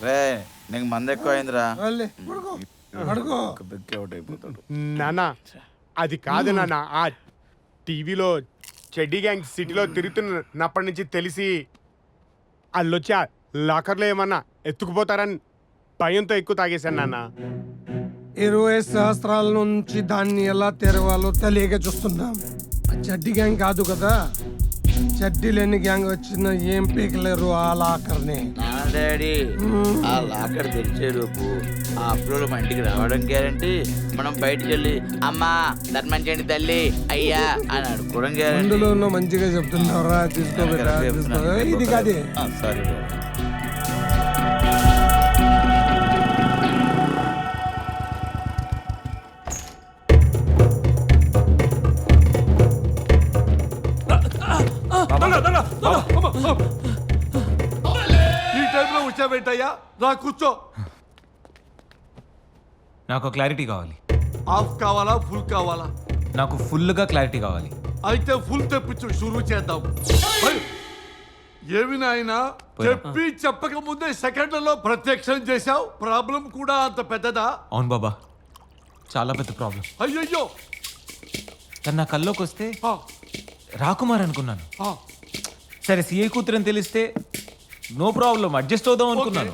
రే నీకు మంది ఎక్కువ అయిందిరా. నాన్న అది కాదు నాన్న, ఆ టీవీలో చెడ్డీ గ్యాంగ్ సిటీలో తిరుగుతున్నప్పటి నుంచి తెలిసి వాళ్ళొచ్చి ఆ లాకర్లో ఏమన్నా ఎత్తుకుపోతారని భయంతో ఎక్కువ తాగేశాను నాన్న. 20 సంవత్సరాల నుంచి దాన్ని ఎలా తెరవాలో తెలియక చూస్తున్నాం. చెడ్డీ గ్యాంగ్ కాదు కదా, చెడ్డీ లేని గ్యాంగ్ వచ్చిన ఏం పీకలేరు ఆ లాకర్ని. నా డాడీ ఆ లాకర్ తెరిచేలోపు ఆ అప్రోలు మా ఇంటికి రావడం గ్యారంటీ. మనం బయటికి వెళ్ళి అమ్మా ధర్మం చేయండి తల్లి అయ్యా అని అడుకోవడం గ్యారంటీ. అందులో మంచిగా చెప్తున్నారా, తీసుకోబెట్టా తీసుకో. ఇది కాదే సారీ. ఈ టైంలో వచ్చావేంటయ్యా? రా కూర్చో. నాకు క్లారిటీ కావాలి. హాఫ్ కావాలా ఫుల్ కావాలా? నాకు ఫుల్గా క్లారిటీ కావాలి. అయితే ఫుల్ తెప్పించు, షురూ చేద్దాం. ఏమి నాయనా, చెప్పి చెప్పక ముందే సెకండ్లలో ప్రత్యక్షం చేశావు. ప్రాబ్లం కూడా అంత పెద్దదా? అవును బాబా, చాలా పెద్ద ప్రాబ్లం. అయ్యయ్యో. తను నా కల్లోకి వస్తే ఆ, రాకుమార్ అనుకున్నాను. ఆ, సరే సిఐ కూతురని తెలిస్తే నో ప్రాబ్లం, అడ్జస్ట్ అవుదాం అనుకున్నాను.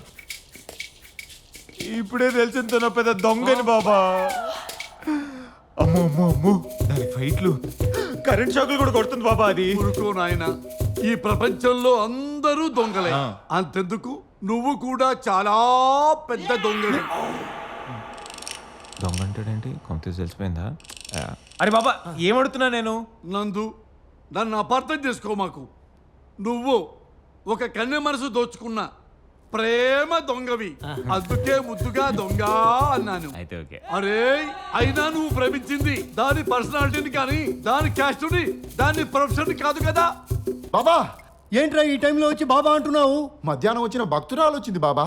ఇప్పుడే తెలిసిన పెద్ద దొంగని బాబా. అమ్మో అమ్మో అమ్మో, దాని ఫైట్లు కరెంట్ షాకులు కూడా కొడుతుంది బాబా. అది ఊరుకో నాయనా, ఈ ప్రపంచంలో అందరూ దొంగలే. ఆ. అంతెందుకు, నువ్వు కూడా చాలా పెద్ద దొంగలే. దొంగ అంటాడేంటి, కొంత తెలిసిపోయిందా? అరే బాబా, ఏమడుతున్నా నేను? నందు, నన్ను అపార్థం చేసుకో మాకు. నువ్వు ఒక కన్నె మనసు దోచుకున్న ప్రేమ దొంగవి. అందుకే ముద్దుగా దొంగ అన్నాను. అయితే ఓకే. అరే, అయినా నువ్వు ప్రేమించింది దాని పర్సనాలిటీని కానీ దాని క్యాస్ట్ని, దాని ప్రొఫెషన్ కాదు కదా. బాబా ఏంట్రా ఈ టైంలో వచ్చి బాబా అంటున్నావు? మధ్యాహ్నం వచ్చిన భక్తురాలు వచ్చింది బాబా.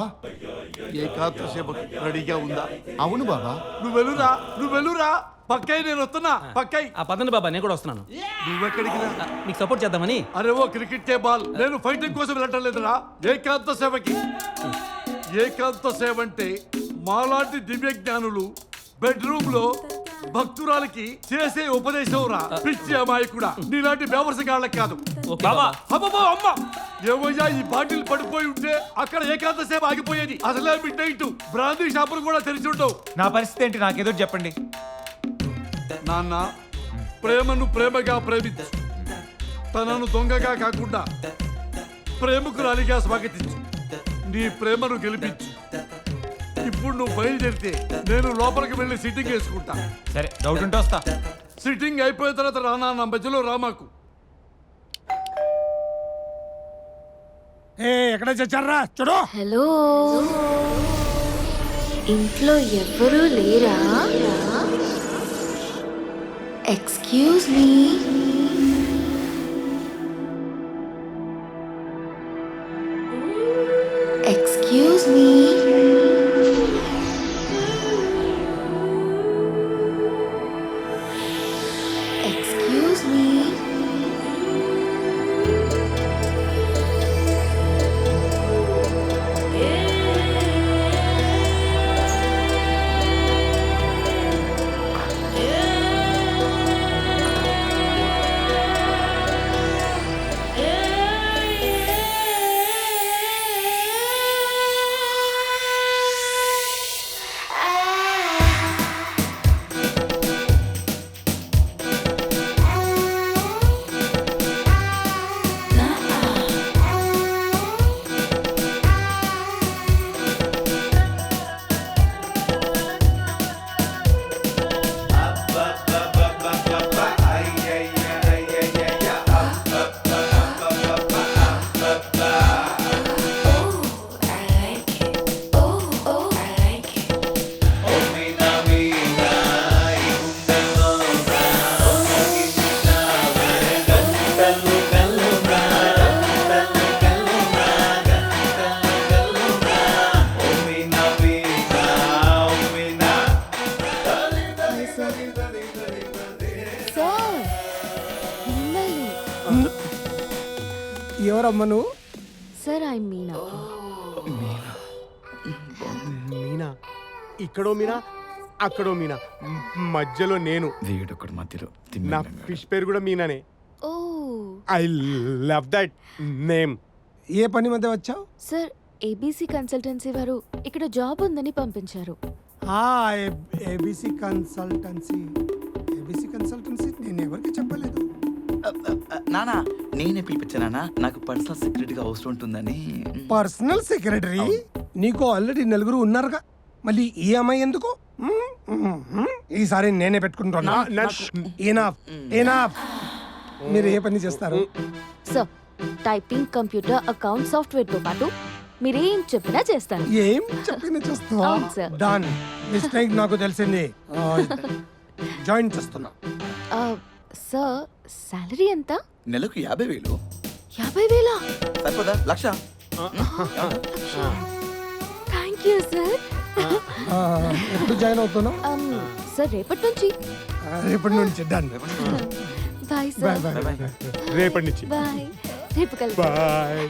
ఏకాంత సేవ రెడీగా ఉందా? అవును బాబా. నువ్వు వెళ్ళురా. పక్కై నేను వస్తున్నా. పక్కై ఆ పదండి బాబా, నేను కూడా వస్తున్నాను. నువ్వెక్కడికి రా? మీకు సపోర్ట్ చేద్దామని. అరే ఓ క్రికెట్ బాల్, నేను ఫైటింగ్ కోసం వెళ్ళటం లేదురా, ఏకాంత సేవకి. ఏకాంత సేవ అంటే మాలాంటి దివ్య జ్ఞానులు బెడ్రూమ్ లో భక్తురాలకి చేసే ఉపదేశం రా. పిచ్చి అమ్మాయి కూడా నీలాంటి వ్యవసాయగాళ్ళకి కాదు. బాబా అమ్మమ్మో అమ్మ, ఏమయ్యా ఈ బాటిల్ పడిపోయి ఉంటే అక్కడ ఏకాంత సేవ ఆగిపోయేది. అసలే మిడ్ నైట్ బ్రాందీ షాపులు కూడా తెరిచి ఉండవు. నా పరిస్థితి ఏంటి, నాకేదో చెప్పండి. నాన్న, ప్రేమను ప్రేమగా ప్రేమించు. తనను దొంగగా కాకుండా ప్రేమకురాలిగా స్వాగతించు. నీ ప్రేమను గెలిపించు. ఇప్పుడు నువ్వు బయలుదేరితే నేను లోపలికి వెళ్ళి సిట్టింగ్ వేసుకుంటా. సరే, డౌట్ ఉంటే వస్తా. సిట్టింగ్ అయిపోయిన తర్వాత రానా, నా మధ్యలో రామాకు. ఎక్కడ చచ్చారా చూడు. హలో, ఇంట్లో ఎవ్వరూ లేరా? Excuse me. Excuse me. Excuse me. ఎవరమ్మా నువ్వు? Sir, I Meena. మీనా ఇక్కడో మీనా అక్కడో మీనా మధ్యలో నేను. వీడొకడు మధ్యలో నా ఫిష్ పేరు కూడా మీనానే. ఓ ఐ లవ్ దట్ నేమ్. ఏ పని మధ్య వచ్చావు? సార్, ఏబీసీ కన్సల్టెన్సీ వారు ఇక్కడ జాబ్ ఉందని పంపించారు. ABC consultancy. ఏబీసీ కన్సల్టెన్సీ నేను ఎవరికి చెప్పలేదు. నానా నేనే పిలిపించానా, నాకు పర్సనల్ సెక్రటరీగా అవసరం ఉంటుందని. Personal secretary? నీకు ఆల్రెడీ నలుగురు ఉన్నారుగా, మళ్ళీ ఈ అమ్మాయి ఎందుకు? ఈసారి నేనే పెట్టుకుంటున్నా. Enough enough. మీరు ఏ పని చేస్తారు? Sir, typing, computer, account software తో పాటు మీరేం చెప్పినా చేస్తాను. ఏం చెప్పిన చేస్తావా? అవును సార్. డన్. మిస్టేక్ నాకు తెలిసింది. జాయిన్ చేస్తున్నా. సార్, సాలరీ ఎంత? నెలకు 50,000. 50,000? సరిపోదా? 1,00,000. Thank you sir. ఎప్పుడు జాయిన్ అవుతున్నావు? సార్, రేపటి నుంచి. రేపటి నుంచి. Done. Bye bye sir. Bye. రేపటి నుంచి బాయ్. రేపు కలుద్దాం. బాయ్.